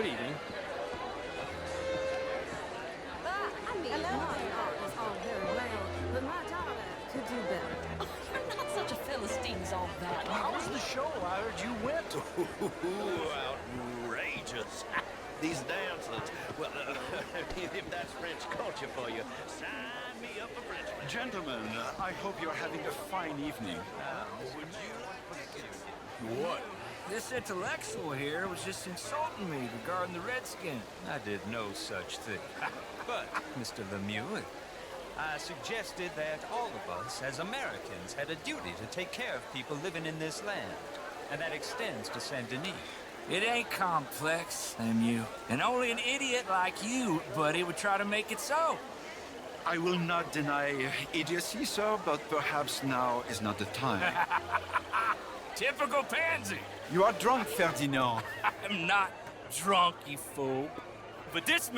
reading. I mean, modern art is all very well, but my daughter could do better. Oh, you're not such a Philistine as all that. How was the show? I heard you went to. Outrageous. These dancers. Well, if that's French culture for you, sign me up for French. Gentlemen, I hope you're having a fine evening. Would you like What? This intellectual here was just insulting me regarding the Redskin. I did no such thing. But, Mr. Lemieux, I suggested that all of us, as Americans, had a duty to take care of people living in this land. And that extends to Saint Denis. It ain't complex, Lemieux. And only an idiot like you, buddy, would try to make it so. I will not deny idiocy, sir, but perhaps now is not the time. Typical pansy. You are drunk, Ferdinand. I'm not drunk, you fool. But this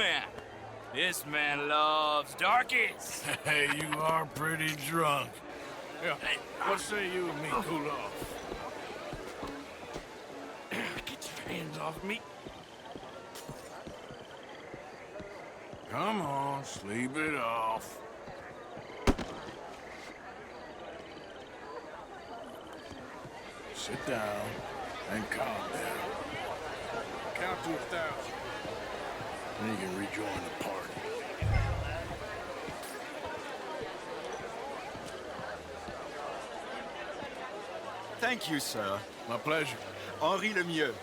man loves darkies. Hey, you are pretty drunk. Yeah, what say you and me cool off? Get your hands off me. Come on, sleep it off. Sit down and calm down. Count to 1,000. Then you can rejoin the party. Thank you, sir. My pleasure. Henri Lemieux.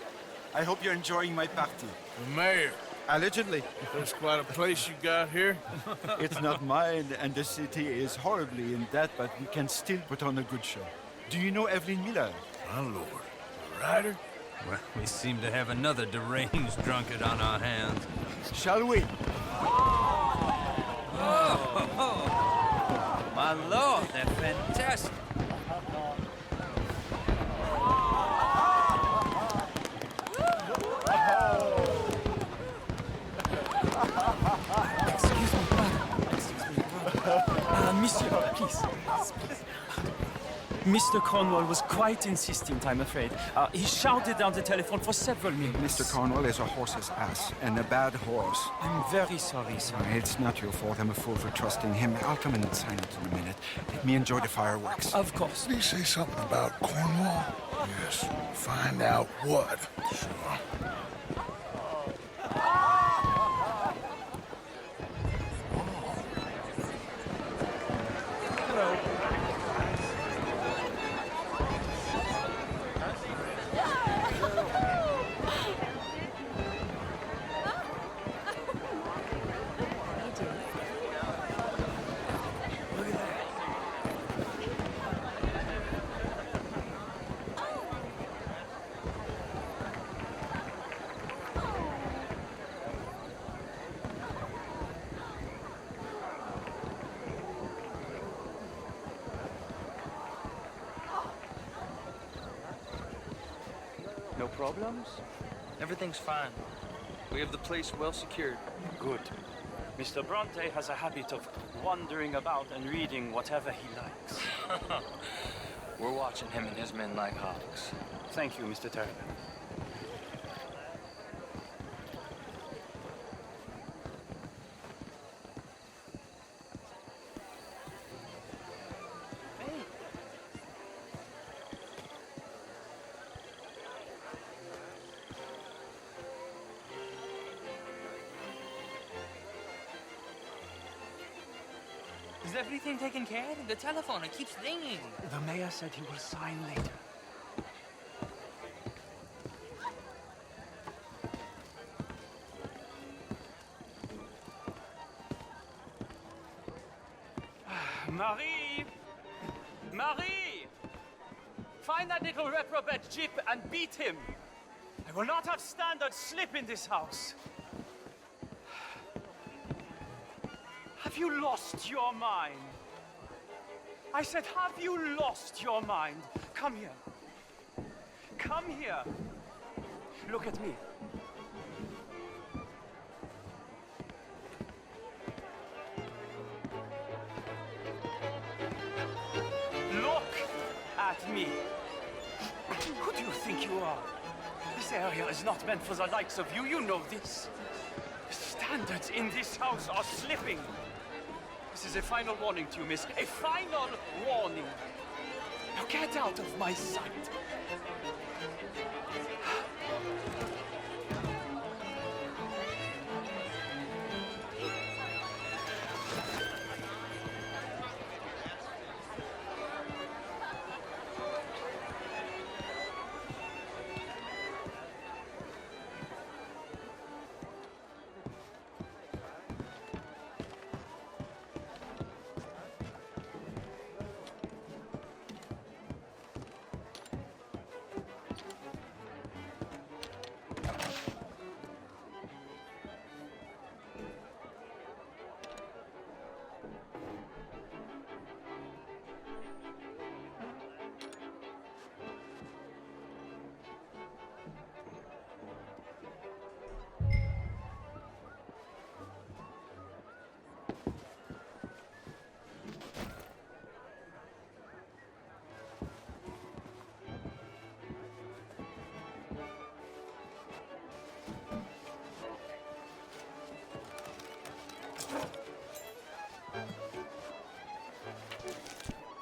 I hope you're enjoying my party. The mayor. Allegedly. That's quite a place you got here. It's not mine, and the city is horribly in debt, but we can still put on a good show. Do you know Evelyn Miller? My lord. The writer? Well, we seem to have another deranged drunkard on our hands. Shall we? My lord, they're fantastic. Excuse me, brother. Monsieur, please. Mr. Cornwall was quite insistent, I'm afraid. He shouted down the telephone for several minutes. Mr. Cornwall is a horse's ass, and a bad horse. I'm very sorry, sir. It's not your fault. I'm a fool for trusting him. I'll come in and sign it in a minute. Let me enjoy the fireworks. Of course. Did he say something about Cornwall? Yes. Find out what. Sure. No problems? Everything's fine. We have the place well secured. Good. Mr. Bronte has a habit of wandering about and reading whatever he likes. We're watching him and his men like hawks. Thank you, Mr. Turner. Is everything taken care of? The telephone, it keeps ringing. The mayor said he will sign later. Marie! Marie! Find that little reprobate Jip and beat him. I will not have standard slip in this house. Have you lost your mind? I said, have you lost your mind? Come here. Come here. Look at me. Look at me. Who do you think you are? This This area is not meant for the likes of you. You know this. The standards in this house are slipping. This is a final warning to you, miss. A final warning. Now get out of my sight.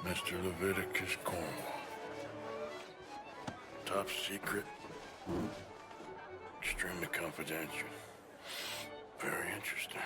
Mr. Leviticus Cornwall. Top secret. Extremely confidential. Very interesting.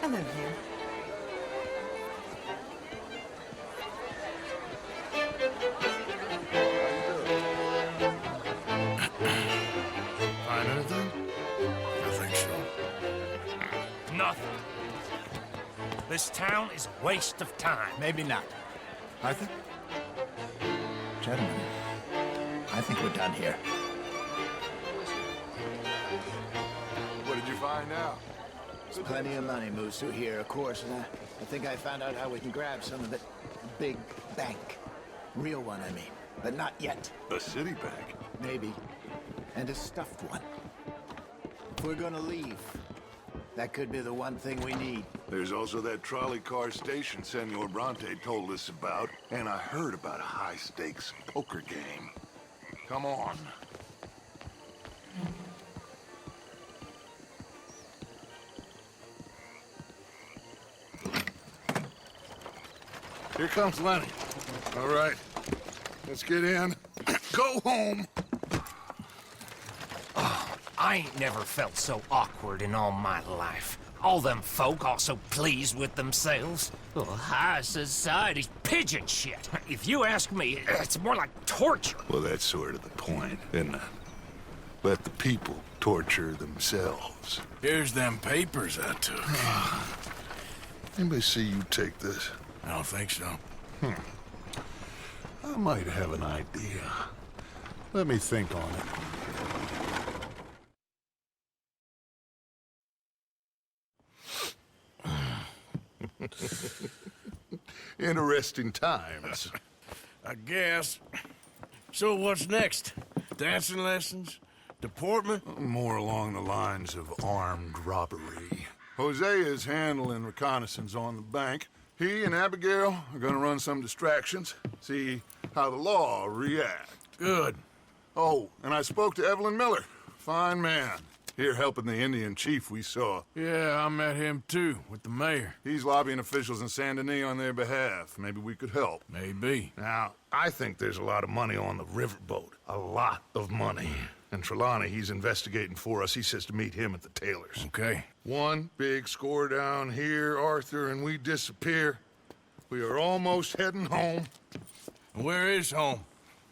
Hello there. Find anything? I think so. Nothing. This town is a waste of time. Maybe not. I think... Gentlemen, I think we're done here. What did you find out? There's plenty of money moves through here, of course, and I think I found out how we can grab some of it. A big bank. Real one, I mean. But not yet. A city bank? Maybe. And a stuffed one. If we're gonna leave, that could be the one thing we need. There's also that trolley car station Senor Bronte told us about, and I heard about a high-stakes poker game. Come on. Here comes Lenny. All right, let's get in. Go home. Oh, I ain't never felt so awkward in all my life. All them folk all so pleased with themselves. Oh, high society's pigeon shit. If you ask me, it's more like torture. Well, that's sort of the point, isn't it? Let the people torture themselves. Here's them papers I took. Anybody see you take this? I don't think so. I might have an idea. Let me think on it. Interesting times. I guess. So what's next? Dancing lessons? Deportment? More along the lines of armed robbery. Jose is handling reconnaissance on the bank. He and Abigail are gonna run some distractions, see how the law react. Good. Oh, and I spoke to Evelyn Miller. Fine man. Here helping the Indian chief we saw. Yeah, I met him too, with the mayor. He's lobbying officials in Saint Denis on their behalf. Maybe we could help. Maybe. Now, I think there's a lot of money on the riverboat. A lot of money. And Trelawney, he's investigating for us. He says to meet him at the Taylor's. Okay. One big score down here, Arthur, and we disappear. We are almost heading home. Where is home?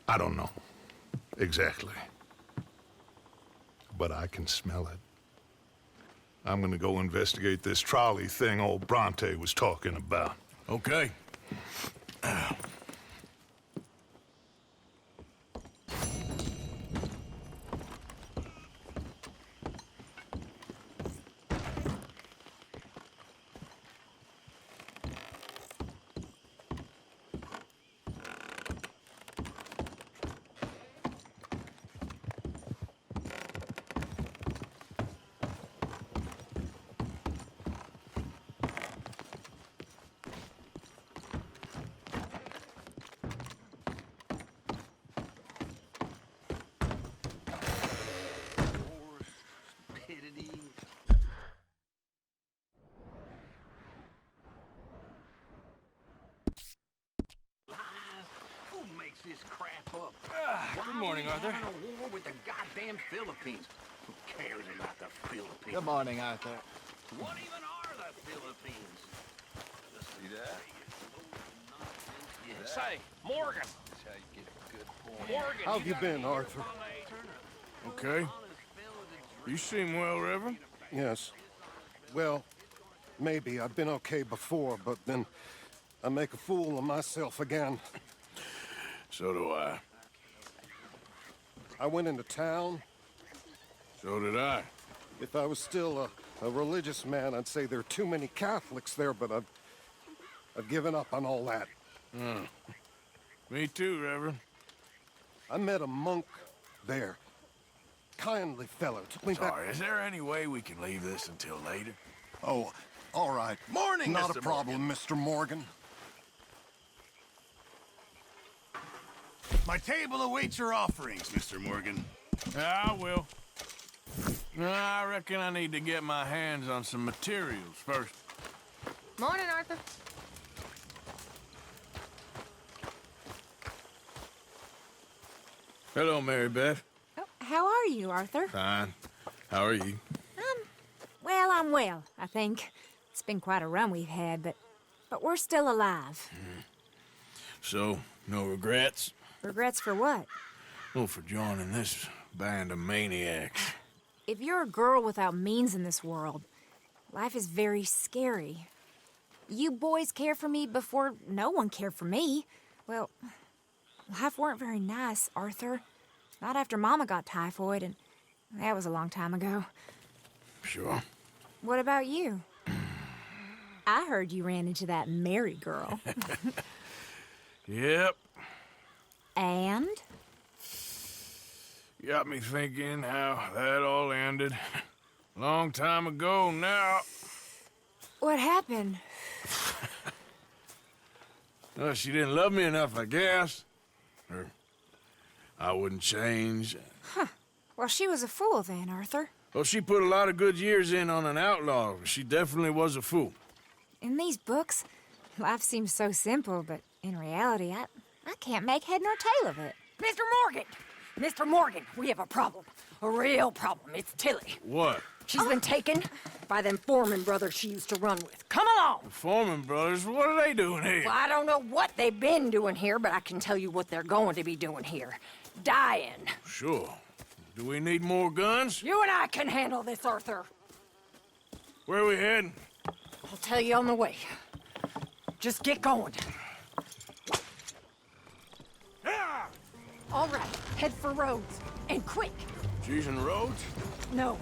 I don't know. Exactly. But I can smell it. I'm gonna go investigate this trolley thing old Bronte was talking about. Okay. This crap up. Good morning, Arthur. Why are we having a war with the goddamn Philippines? Who cares about the Philippines? Good morning, Arthur. What even are the Philippines? Just see that? Say, Morgan. That's how you get a good point. Morgan. How have you been, Arthur? Okay. You seem well, Reverend. Yes. Well, maybe. I've been okay before, but then I make a fool of myself again. So do I. I went into town. So did I. If I was still a religious man, I'd say there are too many Catholics there, but I've given up on all that. Me too, Reverend. I met a monk there. Kindly fellow. Took me back. Sorry, is there any way we can leave this until later? Oh, all right. Morning, Not Mr. a problem, Mr. Morgan. My table awaits your offerings, Mr. Morgan. Yeah, I will. I reckon I need to get my hands on some materials first. Morning, Arthur. Hello, Mary Beth. Oh, how are you, Arthur? Fine. How are you? Well, I'm well, I think. It's been quite a run we've had, but we're still alive. So, no regrets? Regrets for what? Oh, for joining this band of maniacs. If you're a girl without means in this world, life is very scary. You boys cared for me before no one cared for me. Well, life weren't very nice, Arthur. Not after Mama got typhoid, and that was a long time ago. Sure. What about you? I heard you ran into that Mary girl. Yep. And? Got me thinking how that all ended. Long time ago now. What happened? Well, she didn't love me enough, I guess. Or I wouldn't change. Huh. Well, she was a fool then, Arthur. Well, she put a lot of good years in on an outlaw. She definitely was a fool. In these books, life seems so simple, but in reality, I can't make head nor tail of it. Mr. Morgan! Mr. Morgan, we have a problem. A real problem. It's Tilly. What? She's been taken by them Foreman brothers she used to run with. Come along! The Foreman brothers? What are they doing here? Well, I don't know what they've been doing here, but I can tell you what they're going to be doing here. Dying. Sure. Do we need more guns? You and I can handle this, Arthur. Where are we heading? I'll tell you on the way. Just get going. All right, head for Rhodes. And quick. She's in Rhodes? No.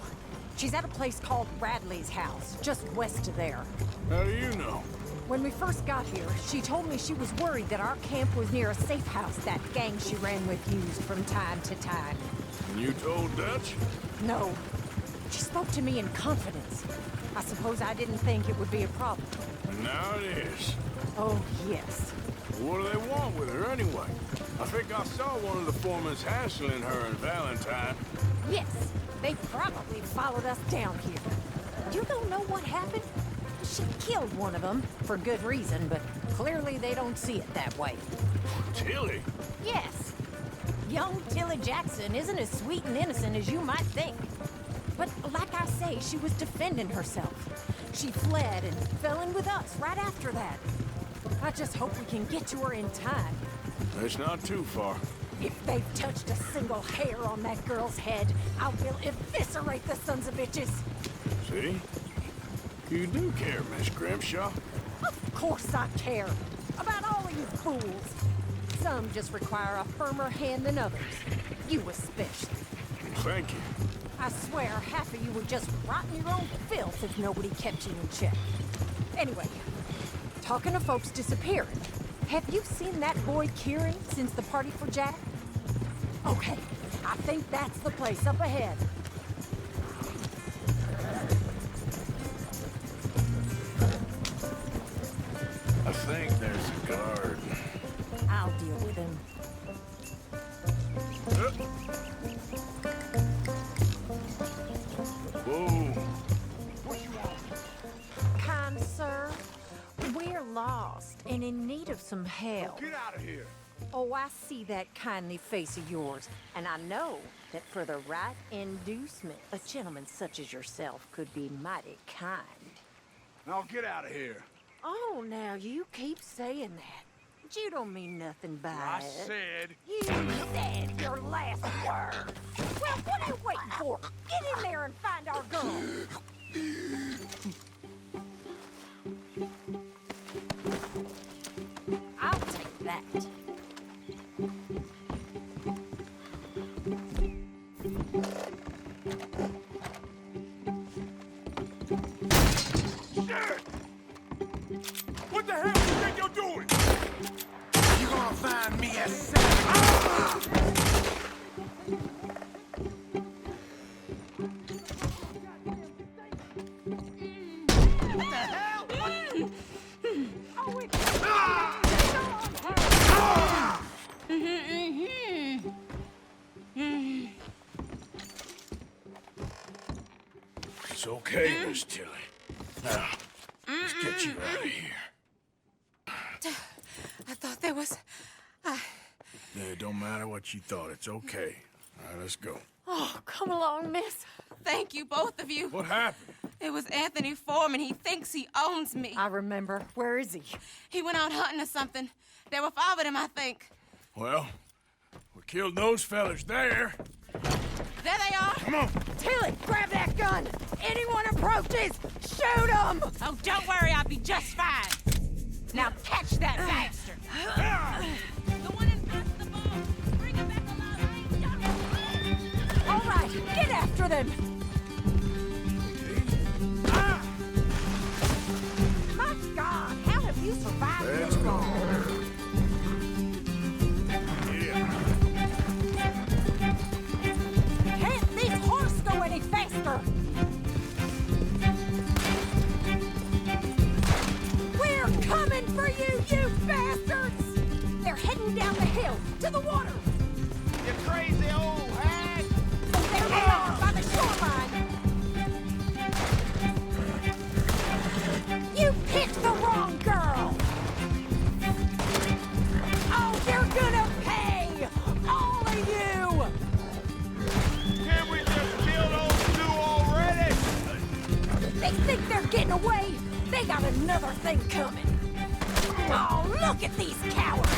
She's at a place called Radley's house, just west of there. How do you know? When we first got here, she told me she was worried that our camp was near a safe house that gang she ran with used from time to time. And you told Dutch? No. She spoke to me in confidence. I suppose I didn't think it would be a problem. And now it is. Oh, yes. What do they want with her anyway? I think I saw one of the foremans hassling her and Valentine. Yes, they probably followed us down here. You don't know what happened? She killed one of them, for good reason, but clearly they don't see it that way. Tilly? Yes. Young Tilly Jackson isn't as sweet and innocent as you might think. But like I say, she was defending herself. She fled and fell in with us right after that. I just hope we can get to her in time. It's not too far. If they've touched a single hair on that girl's head, I will eviscerate the sons of bitches. See? You do care, Miss Grimshaw. Of course I care. About all of you fools. Some just require a firmer hand than others. You especially. Thank you. I swear half of you would just rot in your own filth if nobody kept you in check. Anyway, talking of folks disappearing, have you seen that boy Kieran since the party for Jack? Okay, I think that's the place up ahead. I think there's a guard. I'll deal with him. Whoa. Kind sir, we're lost and in need of some help. Get out of here. Oh, I see that kindly face of yours, and I know that for the right inducement, a gentleman such as yourself could be mighty kind. Now get out of here. Oh, now you keep saying that. But you don't mean nothing by I it. said... You said your last word. Well, what are you waiting for? Get in there and find our girl. I'll take that. What the hell do you think you're doing? You gonna find me a savage. What the hell? Oh, it's... It's okay, Miss Tilly. Now, let's get you out of here. I thought there was... Yeah, it don't matter what you thought. It's okay. All right, let's go. Oh, come along, miss. Thank you, both of you. What happened? It was Anthony Foreman. He thinks he owns me. I remember. Where is he? He went out hunting or something. There were 5 of them, I think. Well, we killed those fellas there. There they are. Come on. Tilly, grab that gun. Anyone approaches, shoot them. Oh, don't worry. I'll be just fine. Now catch that bastard. The one in front of the boat. Bring him back alive. I ain't done with it. All right, get after them. My God, how have you survived this long? Can't this horse go any faster? We're coming for you, you bastards! They're heading down the hill to the water. You crazy old hag! There they are by the shoreline. You picked the wrong girl. Oh, you're gonna pay, all of you. Can't we just kill those 2 already? They think they're getting away. They got another thing coming. Oh, look at these cowards.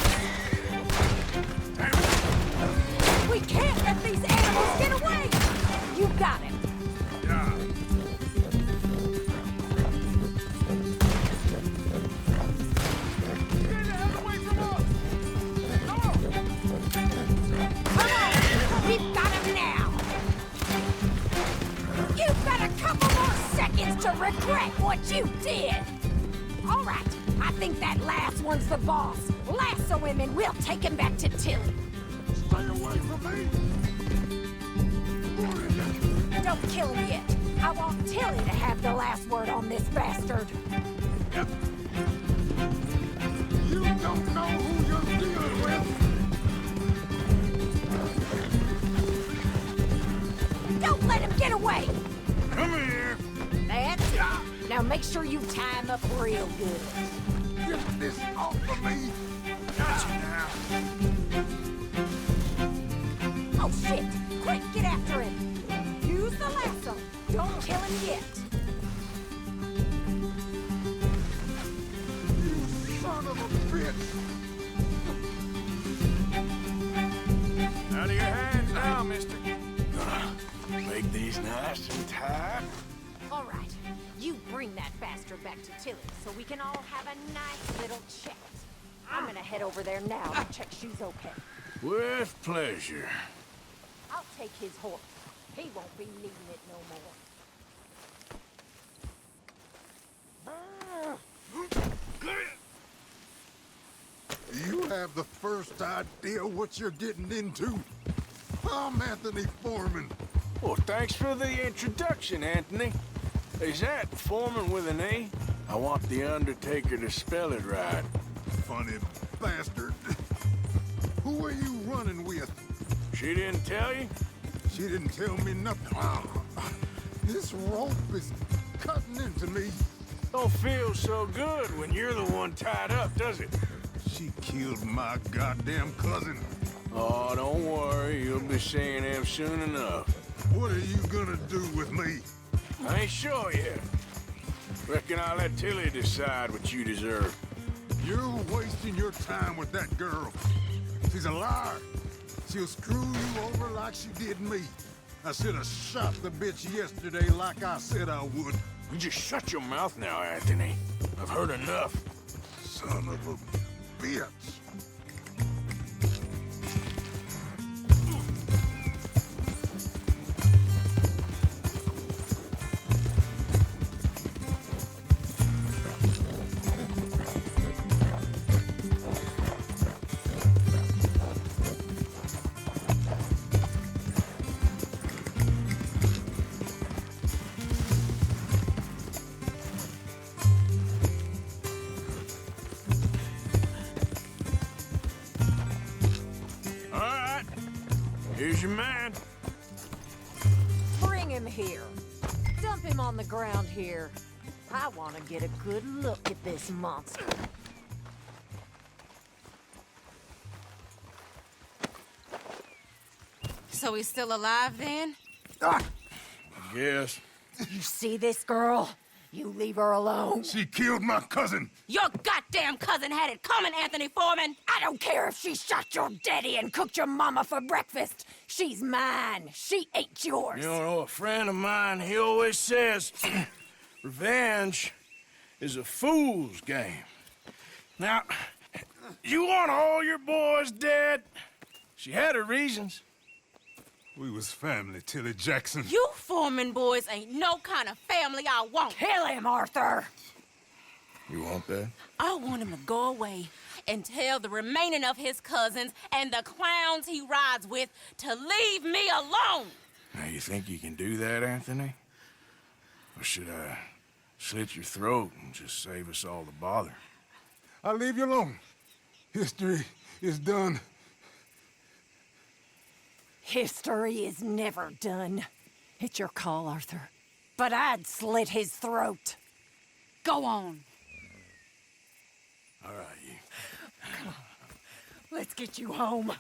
We can't let these animals get away. You got him. Come on, we've got him now. You've got a couple more seconds to regret what you did. All right, I think that last one's the boss. Lasso him and we'll take him back to Tilly. Stay away from me. Don't kill him yet. I want Tilly to have the last word on this bastard. Yep. You don't know who you're dealing with. Don't let him get away. Come here. That's it. Now make sure you tie him up real good. Get this off of me. Got you now. Oh, shit. Quick, get after him. Use the lasso. Don't kill him yet. You son of a bitch. Out of your hands now, mister. Gonna make these nice and tight. All right, you bring that bastard back to Tilly so we can all have a nice little chat. I'm gonna head over there now to check she's okay. With pleasure. I'll take his horse. He won't be needing it no more. You have the first idea what you're getting into? I'm Anthony Foreman. Well, thanks for the introduction, Anthony. Is that Foreman with an A? I want the Undertaker to spell it right. Funny bastard. Who are you running with? She didn't tell you? She didn't tell me nothing. This rope is cutting into me. Don't feel so good when you're the one tied up, does it? She killed my goddamn cousin. Oh, don't worry. You'll be seeing him soon enough. What are you gonna do with me? I ain't sure yet. Reckon I'll let Tilly decide what you deserve. You're wasting your time with that girl. She's a liar. She'll screw you over like she did me. I should have shot the bitch yesterday like I said I would. You just shut your mouth now, Anthony. I've heard enough. Son of a bitch. Here's your man. Bring him here. Dump him on the ground here. I want to get a good look at this monster. So he's still alive then? I guess. You see this girl? You leave her alone. She killed my cousin. Your goddamn cousin had it coming, Anthony Foreman! I don't care if she shot your daddy and cooked your mama for breakfast. She's mine. She ain't yours. You know, a friend of mine, he always says, revenge is a fool's game. Now, you want all your boys dead? She had her reasons. We was family, Tilly Jackson. You Foreman boys ain't no kind of family I want. Kill him, Arthur! You want that? I want him to go away and tell the remaining of his cousins and the clowns he rides with to leave me alone. Now, you think you can do that, Anthony? Or should I slit your throat and just save us all the bother? I'll leave you alone. History is done. History is never done. It's your call, Arthur. But I'd slit his throat. Go on. All right, you. Come on. Let's get you home.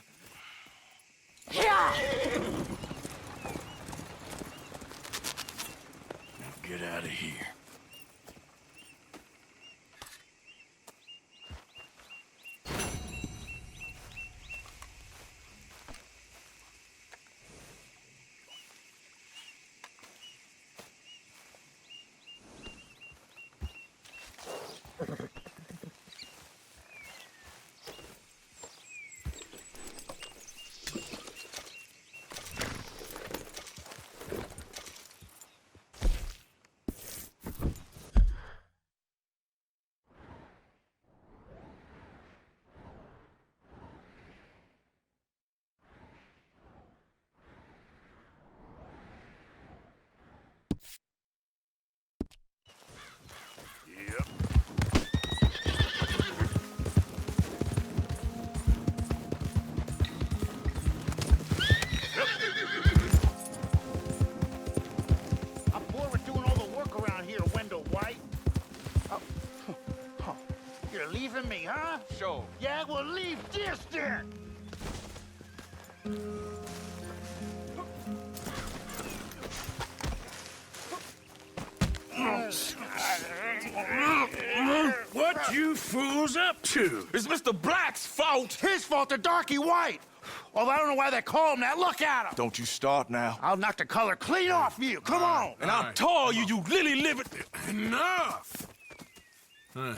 Yeah! Now get out of here. Me, huh? Sure. Yeah, well, leave this then. What you fools up to? It's Mr. Black's fault. His fault, the darky white. Although I don't know why they call him that. Look at him! Don't you start now. I'll knock the color clean off you. Come on! And I'll tell you, you lily-livered... Enough! Huh.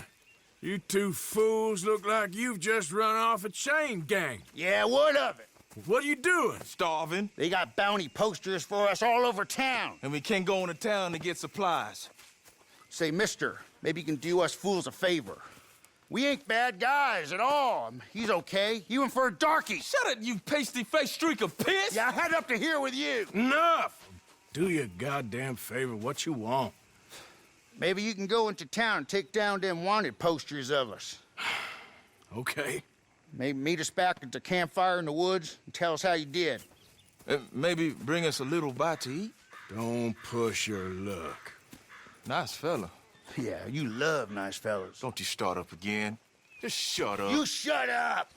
You two fools look like you've just run off a chain gang. Yeah, what of it? What are you doing? Starving. They got bounty posters for us all over town. And we can't go into town to get supplies. Say, mister, maybe you can do us fools a favor. We ain't bad guys at all. He's okay. He went for a darky. Shut it, you pasty-faced streak of piss! Yeah, I had up to here with you. Enough! Do your goddamn favor what you want. Maybe you can go into town and take down them wanted posters of us. Okay. Maybe meet us back at the campfire in the woods and tell us how you did. Maybe bring us a little bite to eat. Don't push your luck. Nice fella. Yeah, you love nice fellas. Don't you start up again. Just shut up. You shut up!